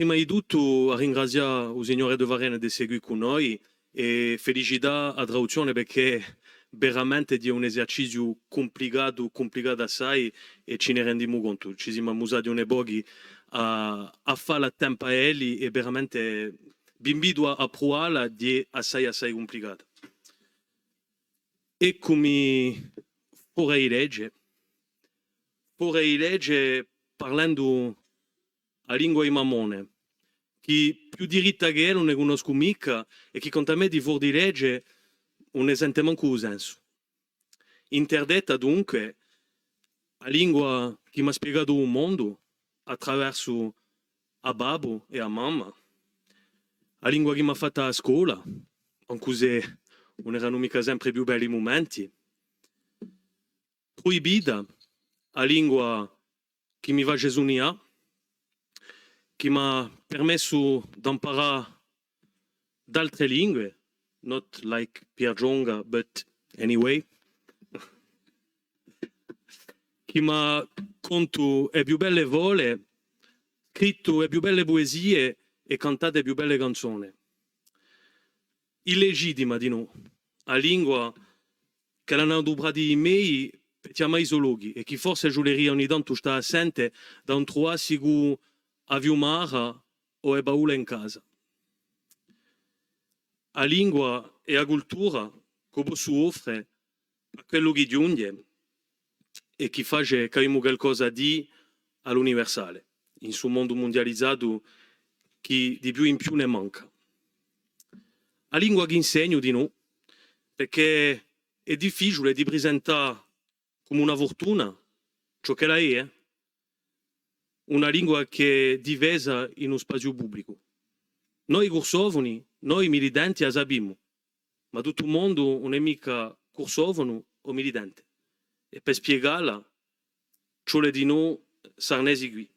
Prima di tutto ringraziare il Signore di Varene di seguire con noi e felicità a traduzione perché veramente è un esercizio complicato assai e ce ne rendiamo conto. Ci siamo amusati un pochi a fare la tempo a Eli e veramente vi invito a provarla di assai complicata. E come vorrei legge parlando a lingua di Mamone, che più diritta che non ne conosco mica e che conta me di fuori di legge non ne sente manco il senso. Interdetta dunque a lingua che mi ha spiegato il mondo attraverso a babbo e a mamma, a lingua che mi ha fatta a scuola, anche se non erano mica sempre più belli momenti, proibita a lingua che mi va gesunia, che mi ha permesso di imparare d'altre lingue, not like Pierre Gionga, but anyway, che mi ha contato le più belle vole, scritto le più belle poesie e cantato le più belle canzoni. Illegittima di noi, a lingua che l'hanno dubrati i miei per mai zoologhi e che forse giuleria ogni tanto sta assente da un trovassico a Viumara o a baule in casa. A lingua e a cultura che si offre a quello che giunge e che fa che abbiamo qualcosa di all'universale, in suo mondo mondializzato che di più in più ne manca. A lingua che insegno di noi, perché è difficile di presentare come una fortuna ciò che la è, una lingua che è divisa in uno spazio pubblico. Noi corsovani, noi militanti la sappiamo, ma tutto il mondo non è mica corsovano o militante. E per spiegarla, ciò di noi sarnesi qui.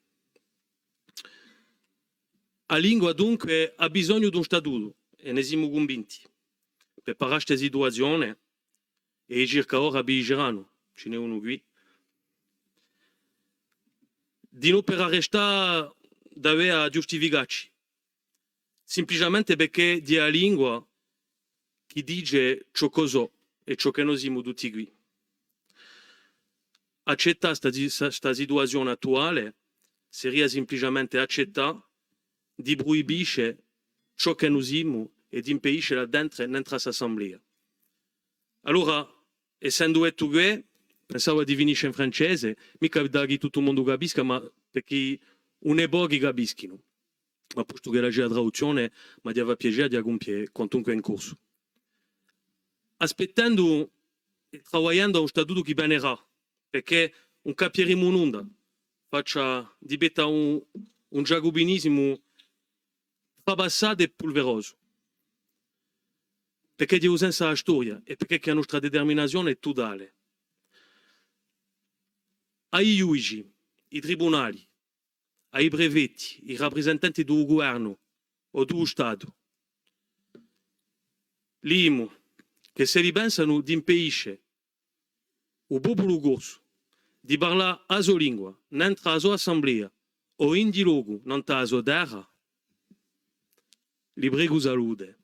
La lingua dunque ha bisogno di un statuto e ne siamo convinti. Per parlare questa situazione e circa ora abbigerano, ce n'è uno qui. Di non per arrestare deve giustificarci, semplicemente perché di la lingua che dice ciò che so e ciò che noi siamo tutti qui. Accettare questa situazione attuale sarebbe semplicemente accettare di proibire ciò che noi siamo e di impedire là dentro nella assemblea. Allora, essendo detto che pensavo di finire in francese, mica da che tutto il mondo capisca, ma perché un è pochi capiscono. Ma posto che la traduzione mi aveva piacere di compiere quantunque in corso. Aspettando e lavorando a un statuto che benerà, perché un capiremo un'onda, faccia diventa un giacobinismo trabassato e polveroso. Perché Dio senza la storia e perché la nostra determinazione è totale. Ai giudici, i tribunali, ai brevetti, i rappresentanti del governo o dello Stato, l'IMU, che se ripensano di impedire il popolo corso di parlare la sua lingua, nella sua assemblea o in dialogo nella sua terra, li prego salute.